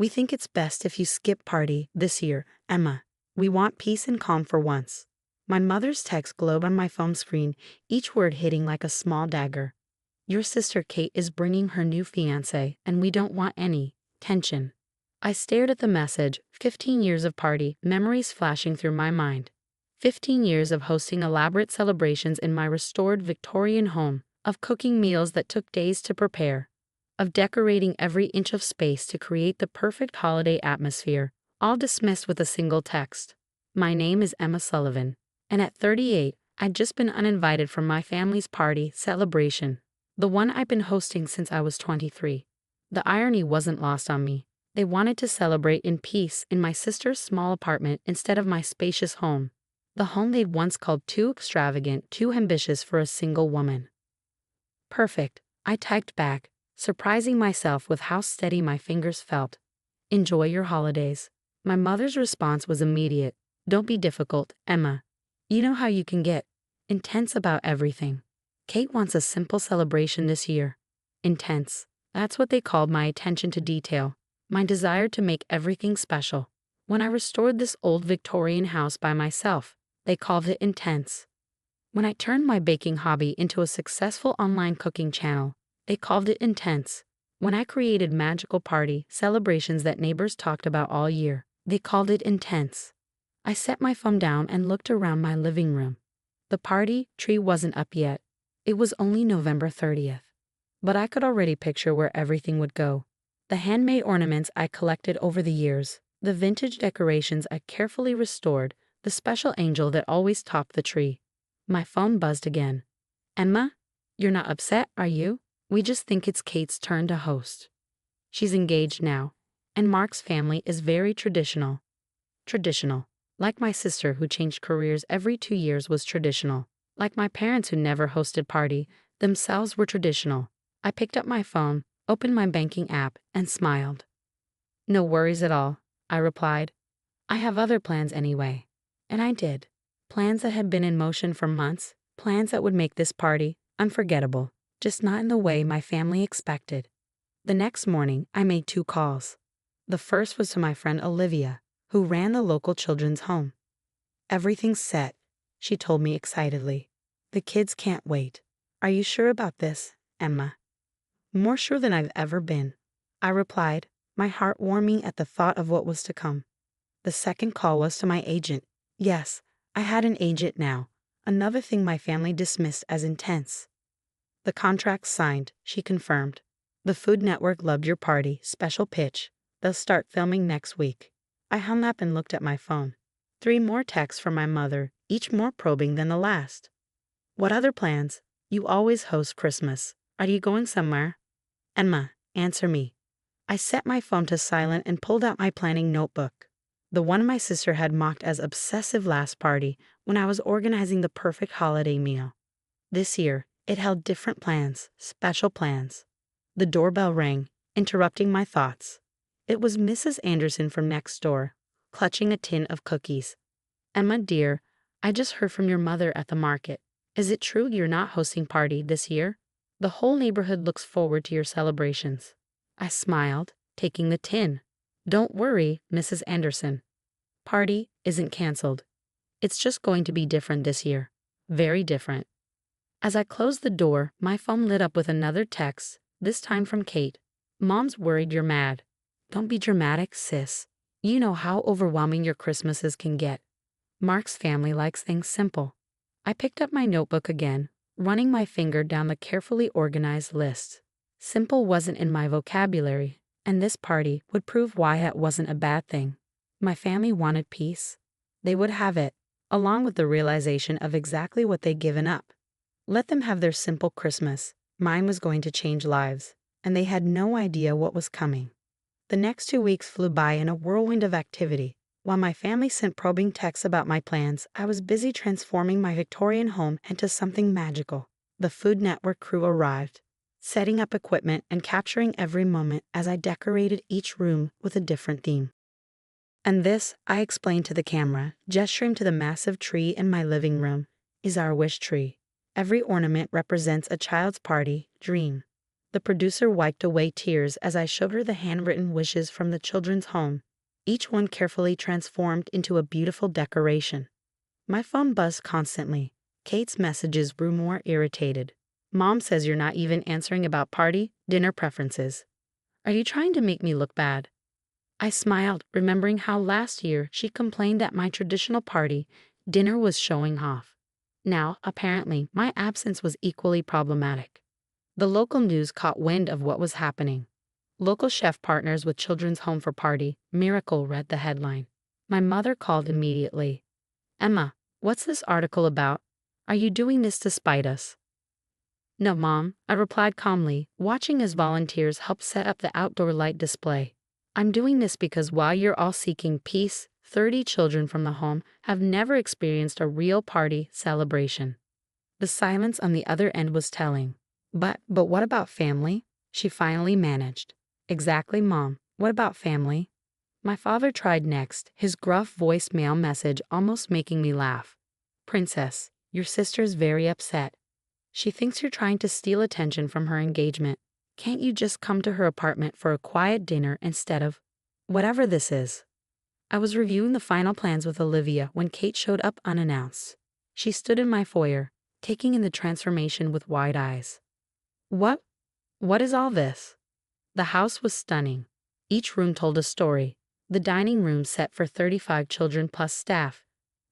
We think it's best if you skip party this year, Emma. We want peace and calm for once. My mother's text glowed on my phone screen, each word hitting like a small dagger. Your sister Kate is bringing her new fiancé, and we don't want any tension. I stared at the message, 15 years of party, memories flashing through my mind. 15 years of hosting elaborate celebrations in my restored Victorian home, of cooking meals that took days to prepare, of decorating every inch of space to create the perfect holiday atmosphere, all dismissed with a single text. My name is Emma Sullivan, and at 38, I'd just been uninvited from my family's party celebration, the one I'd been hosting since I was 23. The irony wasn't lost on me. They wanted to celebrate in peace in my sister's small apartment instead of my spacious home, the home they'd once called too extravagant, too ambitious for a single woman. Perfect, I typed back, surprising myself with how steady my fingers felt. Enjoy your holidays. My mother's response was immediate. Don't be difficult, Emma. You know how you can get intense about everything. Kate wants a simple celebration this year. Intense. That's what they called my attention to detail, my desire to make everything special. When I restored this old Victorian house by myself, they called it intense. When I turned my baking hobby into a successful online cooking channel, they called it intense. When I created magical party celebrations that neighbors talked about all year, they called it intense. I set my phone down and looked around my living room. The party tree wasn't up yet. It was only November 30th. But I could already picture where everything would go. The handmade ornaments I collected over the years, the vintage decorations I carefully restored, the special angel that always topped the tree. My phone buzzed again. Emma, you're not upset, are you? We just think it's Kate's turn to host. She's engaged now, and Mark's family is very traditional. Traditional. Like my sister who changed careers every 2 years was traditional. Like my parents who never hosted party, themselves were traditional. I picked up my phone, opened my banking app, and smiled. No worries at all, I replied. I have other plans anyway. And I did. Plans that had been in motion for months, plans that would make this party unforgettable, just not in the way my family expected. The next morning, I made 2 calls. The first was to my friend Olivia, who ran the local children's home. Everything's set, she told me excitedly. The kids can't wait. Are you sure about this, Emma? More sure than I've ever been, I replied, my heart warming at the thought of what was to come. The second call was to my agent. Yes, I had an agent now, another thing my family dismissed as intense. The contract's signed, she confirmed. The Food Network loved your party, special pitch. They'll start filming next week. I hung up and looked at my phone. 3 more texts from my mother, each more probing than the last. What other plans? You always host Christmas. Are you going somewhere? Emma, answer me. I set my phone to silent and pulled out my planning notebook. The one my sister had mocked as obsessive last party when I was organizing the perfect holiday meal. This year, it held different plans, special plans. The doorbell rang, interrupting my thoughts. It was Mrs. Anderson from next door, clutching a tin of cookies. Emma, dear, I just heard from your mother at the market. Is it true you're not hosting party this year? The whole neighborhood looks forward to your celebrations. I smiled, taking the tin. Don't worry, Mrs. Anderson. Party isn't canceled. It's just going to be different this year. Very different. As I closed the door, my phone lit up with another text, this time from Kate. Mom's worried you're mad. Don't be dramatic, sis. You know how overwhelming your Christmases can get. Mark's family likes things simple. I picked up my notebook again, running my finger down the carefully organized list. Simple wasn't in my vocabulary, and this party would prove why it wasn't a bad thing. My family wanted peace. They would have it, along with the realization of exactly what they'd given up. Let them have their simple Christmas. Mine was going to change lives, and they had no idea what was coming. The next 2 weeks flew by in a whirlwind of activity. While my family sent probing texts about my plans, I was busy transforming my Victorian home into something magical. The Food Network crew arrived, setting up equipment and capturing every moment as I decorated each room with a different theme. And this, I explained to the camera, gesturing to the massive tree in my living room, is our wish tree. Every ornament represents a child's party, dream. The producer wiped away tears as I showed her the handwritten wishes from the children's home, each one carefully transformed into a beautiful decoration. My phone buzzed constantly. Kate's messages grew more irritated. Mom says you're not even answering about party, dinner preferences. Are you trying to make me look bad? I smiled, remembering how last year she complained that my traditional party, dinner, was showing off. Now, apparently, my absence was equally problematic. The local news caught wind of what was happening. Local chef partners with children's home for party, miracle, read the headline. My mother called immediately. Emma, what's this article about? Are you doing this to spite us? No, Mom, I replied calmly, watching as volunteers helped set up the outdoor light display. I'm doing this because while you're all seeking peace, 30 children from the home have never experienced a real party celebration. The silence on the other end was telling. But what about family? She finally managed. Exactly, Mom. What about family? My father tried next, his gruff voicemail message almost making me laugh. Princess, your sister's very upset. She thinks you're trying to steal attention from her engagement. Can't you just come to her apartment for a quiet dinner instead of whatever this is? I was reviewing the final plans with Olivia when Kate showed up unannounced. She stood in my foyer, taking in the transformation with wide eyes. What is all this? The house was stunning. Each room told a story. The dining room set for 35 children plus staff.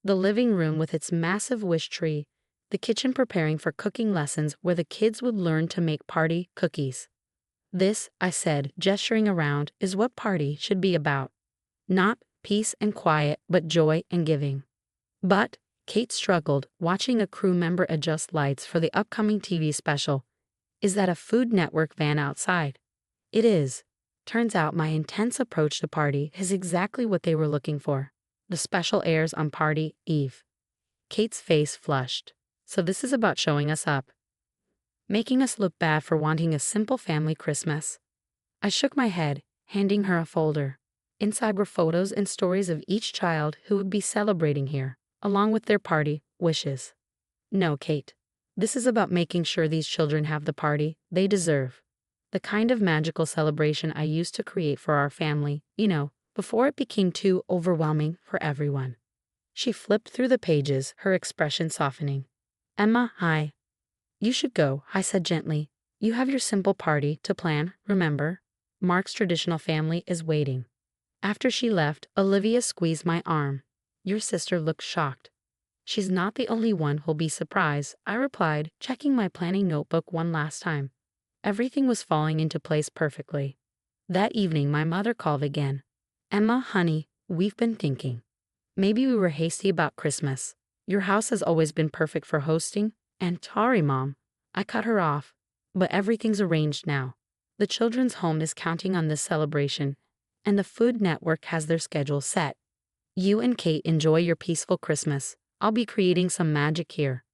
The living room with its massive wish tree. The kitchen preparing for cooking lessons where the kids would learn to make party cookies. This, I said, gesturing around, is what party should be about. Not peace and quiet, but joy and giving. But Kate struggled, watching a crew member adjust lights for the upcoming TV special. Is that a Food Network van outside? It is. Turns out my intense approach to party is exactly what they were looking for. The special airs on party eve. Kate's face flushed. So this is about showing us up. Making us look bad for wanting a simple family Christmas. I shook my head, handing her a folder. Inside were photos and stories of each child who would be celebrating here, along with their party wishes. No, Kate. This is about making sure these children have the party they deserve. The kind of magical celebration I used to create for our family, before it became too overwhelming for everyone. She flipped through the pages, her expression softening. Emma, hi. You should go, I said gently. You have your simple party to plan, remember? Mark's traditional family is waiting. After she left, Olivia squeezed my arm. Your sister looked shocked. She's not the only one who'll be surprised, I replied, checking my planning notebook one last time. Everything was falling into place perfectly. That evening, my mother called again. Emma, honey, we've been thinking. Maybe we were hasty about Christmas. Your house has always been perfect for hosting, and sorry, Mom. I cut her off. But everything's arranged now. The children's home is counting on this celebration, and the Food Network has their schedule set. You and Kate enjoy your peaceful Christmas. I'll be creating some magic here.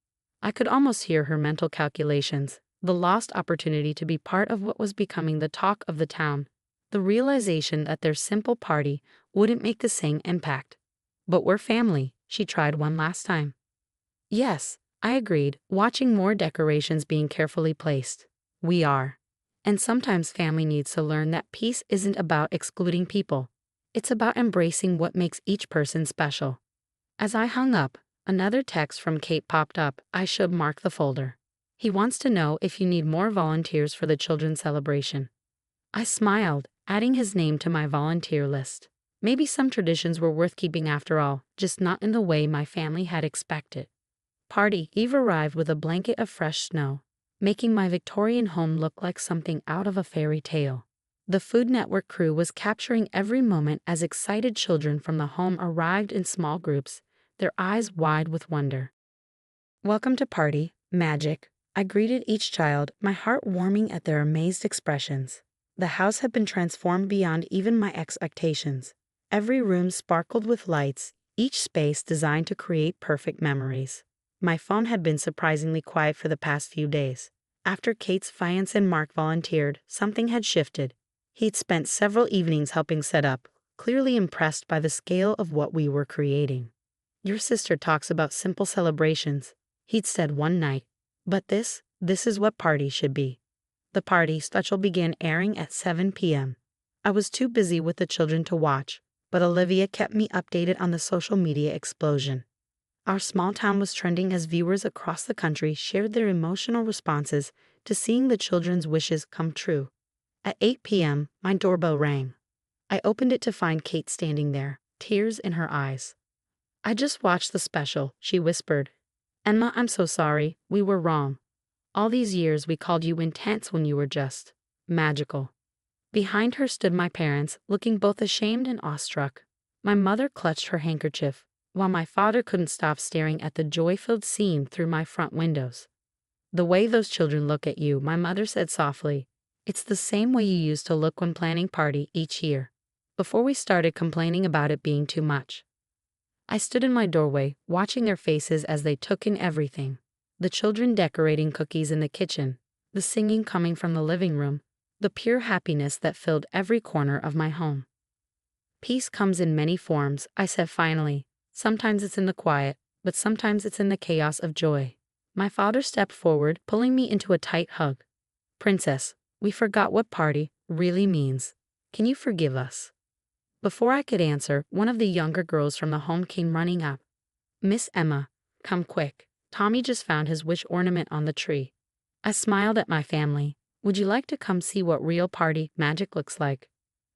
I could almost hear her mental calculations, the lost opportunity to be part of what was becoming the talk of the town, the realization that their simple party wouldn't make the same impact. But we're family, she tried one last time. Yes, I agreed, watching more decorations being carefully placed. We are. And sometimes family needs to learn that peace isn't about excluding people. It's about embracing what makes each person special. As I hung up, another text from Kate popped up. I should mark the folder. He wants to know if you need more volunteers for the children's celebration. I smiled, adding his name to my volunteer list. Maybe some traditions were worth keeping after all, just not in the way my family had expected. Party Eve arrived with a blanket of fresh snow, making my Victorian home look like something out of a fairy tale. The Food Network crew was capturing every moment as excited children from the home arrived in small groups, their eyes wide with wonder. Welcome to Party, Magic. I greeted each child, my heart warming at their amazed expressions. The house had been transformed beyond even my expectations. Every room sparkled with lights, each space designed to create perfect memories. My phone had been surprisingly quiet for the past few days. After Kate's fiancé and Mark volunteered, something had shifted. He'd spent several evenings helping set up, clearly impressed by the scale of what we were creating. Your sister talks about simple celebrations, he'd said one night. But this is what party should be. The party special began airing at 7 p.m. I was too busy with the children to watch, but Olivia kept me updated on the social media explosion. Our small town was trending as viewers across the country shared their emotional responses to seeing the children's wishes come true. At 8 p.m., my doorbell rang. I opened it to find Kate standing there, tears in her eyes. "I just watched the special," she whispered. "Emma, I'm so sorry. We were wrong. All these years we called you intense when you were just magical." Behind her stood my parents, looking both ashamed and awestruck. My mother clutched her handkerchief, while my father couldn't stop staring at the joy-filled scene through my front windows. "The way those children look at you," my mother said softly. "It's the same way you used to look when planning party each year, before we started complaining about it being too much." I stood in my doorway, watching their faces as they took in everything. The children decorating cookies in the kitchen, the singing coming from the living room, the pure happiness that filled every corner of my home. "Peace comes in many forms," I said finally. "Sometimes it's in the quiet, but sometimes it's in the chaos of joy." My father stepped forward, pulling me into a tight hug. "Princess, we forgot what party really means. Can you forgive us?" Before I could answer, one of the younger girls from the home came running up. "Miss Emma, come quick. Tommy just found his wish ornament on the tree." I smiled at my family. "Would you like to come see what real party magic looks like?"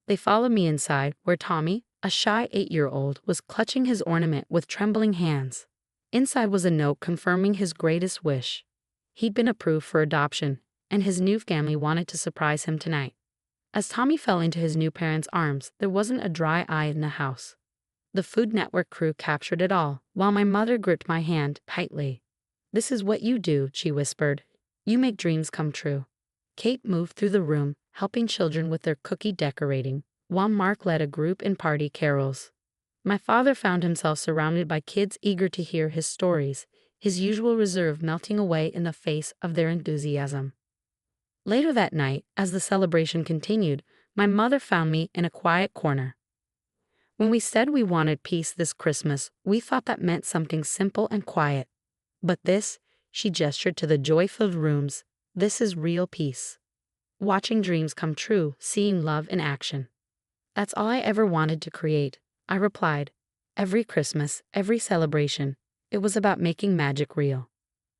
They followed me inside, where Tommy, a shy 8-year-old, was clutching his ornament with trembling hands. Inside was a note confirming his greatest wish. He'd been approved for adoption, and his new family wanted to surprise him tonight. As Tommy fell into his new parents' arms, there wasn't a dry eye in the house. The Food Network crew captured it all, while my mother gripped my hand tightly. "This is what you do," she whispered. "You make dreams come true." Kate moved through the room, helping children with their cookie decorating, while Mark led a group in party carols. My father found himself surrounded by kids eager to hear his stories, his usual reserve melting away in the face of their enthusiasm. Later that night, as the celebration continued, my mother found me in a quiet corner. "When we said we wanted peace this Christmas, we thought that meant something simple and quiet. But this," she gestured to the joy-filled rooms, "this is real peace. Watching dreams come true, seeing love in action." "That's all I ever wanted to create," I replied. Every Christmas, every celebration, it was about making magic real.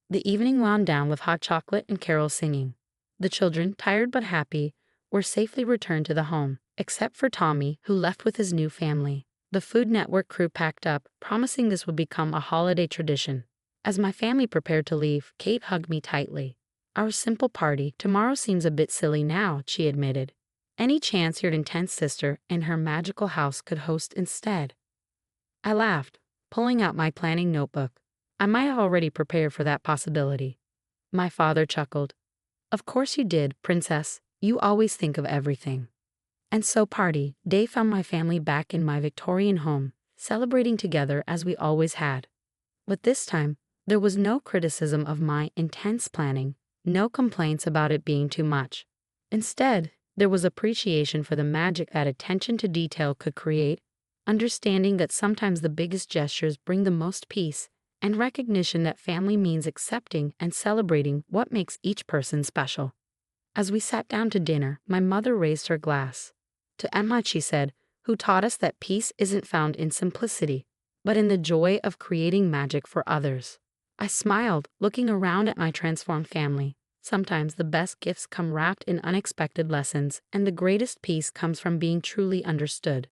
The evening wound down with hot chocolate and carol singing. The children, tired but happy, were safely returned to the home, except for Tommy, who left with his new family. The Food Network crew packed up, promising this would become a holiday tradition. As my family prepared to leave, Kate hugged me tightly. "Our simple party tomorrow seems a bit silly now," she admitted. "Any chance your intense sister and her magical house could host instead?" I laughed, pulling out my planning notebook. I might have already prepared for that possibility. My father chuckled. "Of course you did, Princess. You always think of everything." And so party day found my family back in my Victorian home, celebrating together as we always had. But this time, there was no criticism of my intense planning, no complaints about it being too much. Instead, there was appreciation for the magic that attention to detail could create, understanding that sometimes the biggest gestures bring the most peace, and recognition that family means accepting and celebrating what makes each person special. As we sat down to dinner, my mother raised her glass. "To Emma," she said, "who taught us that peace isn't found in simplicity, but in the joy of creating magic for others." I smiled, looking around at my transformed family. Sometimes the best gifts come wrapped in unexpected lessons, and the greatest peace comes from being truly understood.